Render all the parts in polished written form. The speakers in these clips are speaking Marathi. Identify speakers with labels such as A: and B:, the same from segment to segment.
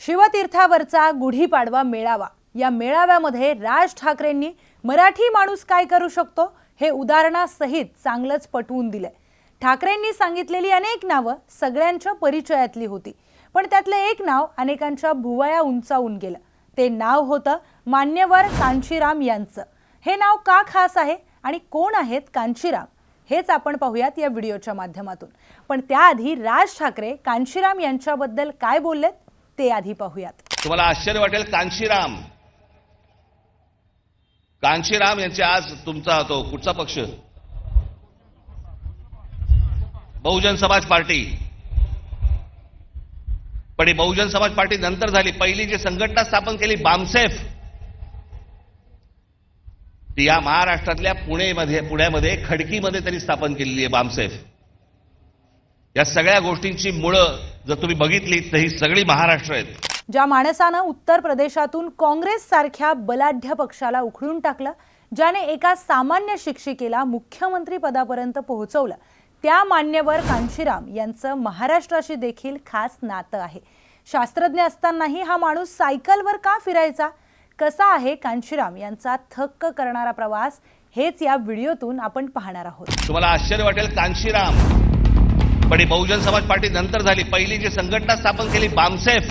A: शिवतीर्थावरचा गुढीपाडवा मेळावा, या मेळाव्यामध्ये राज ठाकरेंनी मराठी माणूस काय करू शकतो हे उदाहरणासहित चांगलंच पटवून दिलंय। ठाकरेंनी सांगितलेली अनेक नावं सगळ्यांच्या परिचयातली होती, पण त्यातलं एक नाव अनेकांच्या भुवया उंचावून गेलं। ते नाव होतं मान्यवर कांशीराम यांचं। हे नाव का खास आहे आणि कोण आहेत कांशीराम हेच आपण पाहूयात या व्हिडिओच्या माध्यमातून। पण त्याआधी राज ठाकरे कांशीराम यांच्याबद्दल काय बोललेत ते आधी पाहूयात।
B: तुम्हाला आश्चर्य वाटेल, कांशीराम यांचे आज तुमचा तो कुठचा पक्ष? बहुजन समाज पार्टी। पण ही बहुजन समाज पार्टी नंतर झाली। पहिली जी संघटना स्थापन केली बामसेफ, ती या महाराष्ट्रातल्या पुण्यामध्ये खडकीमध्ये त्यांनी स्थापन केलेली आहे बामसेफ। या सगळ्या गोष्टींची मुळं जर तुम्ही बघितली तर ही सगळी महाराष्ट्र आहेत।
A: ज्या माणसानं उत्तर प्रदेशातून काँग्रेस सारख्या बलाढ्य पक्षाला उखडून टाकलं, ज्याने एका सामान्य शिक्षिकेला मुख्यमंत्री पदापर्यंत पोहोचवलं, त्या मान्यवर कांशीराम यांचं महाराष्ट्राशी देखील खास नातं आहे। शास्त्रज्ञ असतानाही हा माणूस सायकलवर का फिरायचा? कसा आहे कांशीराम यांचा थक्क करणारा प्रवास, हेच या व्हिडिओतून आपण पाहणार आहोत।
B: तुम्हाला आश्चर्य वाटेल, पण ही बहुजन समाज पार्टी नंतर झाली। पहिली जी संघटना स्थापन केली बामसेफ,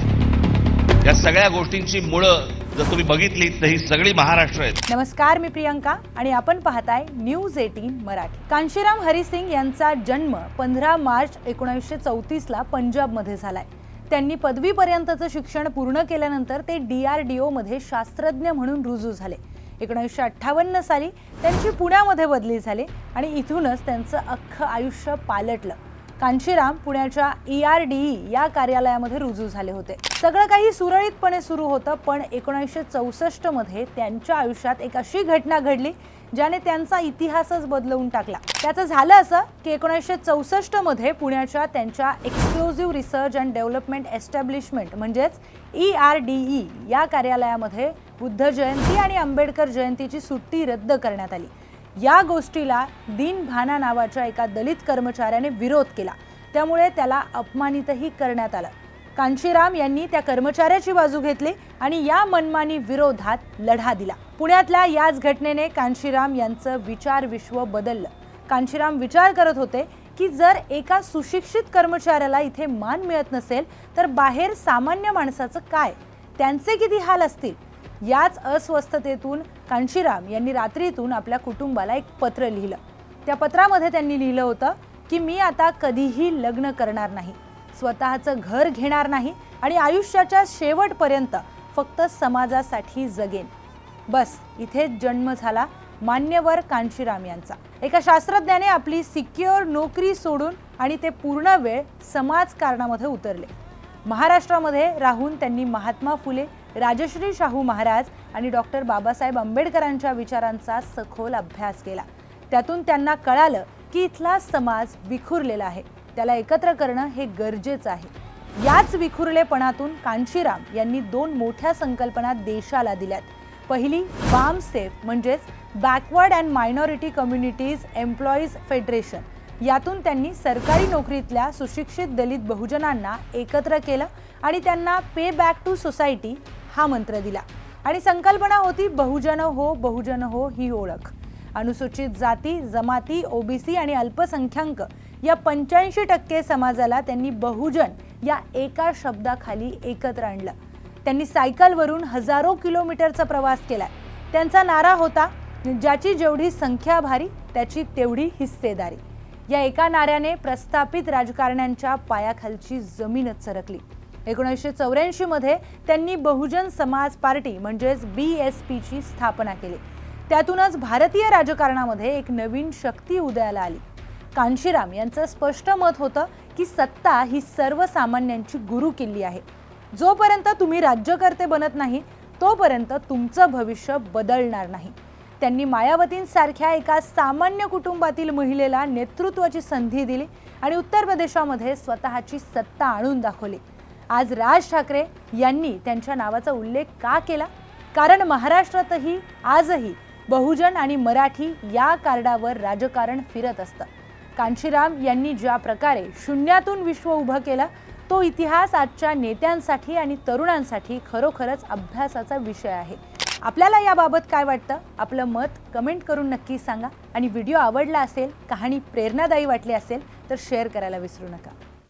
B: या सगळ्या गोष्टींची मुळं जर तुम्ही बघितली तर ही सगळी महाराष्ट्र आहेत।
A: नमस्कार, मी प्रियंका आणि आपण पाहताय न्यूज 18 मराठी। कांशीराम हरिसिंग यांचा जन्म 15 मार्च 1934 ला पंजाब मध्ये झालाय। त्यांनी पदवीपर्यंतचं शिक्षण पूर्ण केल्यानंतर ते DRDO मध्ये शास्त्रज्ञ म्हणून रुजू झाले। 1958 साली त्यांची पुण्यामध्ये बदली झाली आणि इथूनच त्यांचं अख्खं आयुष्य पालटलं। कांशीराम पुण्याच्या ERDE या कार्यालयामध्ये रुजू झाले होते। सगळं काही सुरळीतपणे सुरू होतं, पण 1964 मध्ये त्यांच्या आयुष्यात एक अशी घटना घडली ज्याने त्यांचा इतिहासच बदलवून टाकला। त्याचं झालं असं की 1964 मध्ये पुण्याच्या त्यांच्या exclusive research and development establishment म्हणजेच ERDE या कार्यालयामध्ये बुद्ध जयंती आणि आंबेडकर जयंतीची सुट्टी रद्द करण्यात आली। या गोष्टीला दीन भाना नावाच्या एका दलित कर्मचाऱ्याने विरोध केला, त्यामुळे त्याला अपमानितही करण्यात आलं। कांशीराम यांनी त्या कर्मचाऱ्याची बाजू घेतली आणि या मनमानी विरोधात लढा दिला। पुण्यातल्या याच घटनेने कांशीराम यांचं विचार विश्व बदललं। कांशीराम विचार करत होते की जर एका सुशिक्षित कर्मचाऱ्याला इथे मान मिळत नसेल तर बाहेर सामान्य माणसाचं काय, त्यांचे किती हाल असतील। याच अस्वस्थतेतून कांशीराम यांनी रात्रीतून आपल्या कुटुंबाला एक पत्र लिहिलं। त्या पत्रामध्ये त्यांनी लिहिलं होतं की मी आता कधीही लग्न करणार नाही, स्वतःचं घर घेणार नाही आणि आयुष्याच्या शेवटपर्यंत फक्त समाजासाठी जगेन। बस इथेच जन्म झाला मान्यवर कांशीराम यांचा। एका शास्त्रज्ञाने आपली सिक्युअर नोकरी सोडून आणि ते पूर्ण वेळ समाजकारणामध्ये उतरले। महाराष्ट्रामध्ये राहून त्यांनी महात्मा फुले, राजश्री शाहू महाराज आणि डॉक्टर बाबासाहेब आंबेडकरांच्या विचारांचा सखोल अभ्यास केला। त्यातून त्यांना कळालं की इथला समाज विखुरलेला आहे, त्याला एकत्र करणं हे गरजेचं आहे। याच विखुरलेपणातून कांशीराम यांनी 2 मोठ्या संकल्पना देशाला दिल्यात। पहिली बामसेफ म्हणजेच backward and minority communities employees federation. यातून त्यांनी सरकारी नोकरीतल्या सुशिक्षित दलित बहुजनांना एकत्र केलं आणि त्यांना पे बॅक टू सोसायटी हा मंत्र दिला। आणि संकल्पना होती बहुजन हो ही ओळख। अनुसूचित जाती, जमाती, OBC आणि अल्पसंख्याक या 85% समाजाला त्यांनी बहुजन या एका शब्दाखाली एकत्र आणलं। त्यांनी सायकलवरून हजारो किलोमीटरचा प्रवास केला। त्यांचा नारा होता, ज्याची जेवढी संख्या भारी त्याची तेवढी हिस्सेदारी। या एका नाऱ्याने प्रस्थापित राजकारण्यांच्या पायाखालची जमीनच सरकली। 1984 मध्ये त्यांनी बहुजन समाज पार्टी म्हणजेच BSP ची स्थापना केली। त्यातूनच भारतीय राजकारणामध्ये एक नवीन शक्ती उदयाला आली। कांशीराम यांचं स्पष्ट मत होतं की सत्ता ही सर्वसामान्यांची गुरुकिल्ली आहे। जोपर्यंत तुम्ही राज्यकर्ते बनत नाही तोपर्यंत तुमचं भविष्य बदलणार नाही। त्यांनी मायावतींसारख्या एका सामान्य कुटुंबातील महिलेला नेतृत्वाची संधी दिली आणि उत्तर प्रदेशामध्ये स्वतःची सत्ता आणून दाखवली। आज राज ठाकरे यांनी त्यांच्या नावाचा उल्लेख का केला? कारण महाराष्ट्रातही आजही बहुजन आणि मराठी या कार्डावर राजकारण फिरत असतं। कांशीराम यांनी ज्या प्रकारे शून्यातून विश्व उभं केलं तो इतिहास आजच्या नेत्यांसाठी आणि तरुणांसाठी खरोखरच अभ्यासाचा विषय आहे. आपल्याला याबाबत काय वाटतं? आपलं मत कमेंट करून नक्की सांगा आणि व्हिडिओ आवडला असेल, कहाणी प्रेरणादायी वाटली असेल तर शेअर करायला विसरू नका.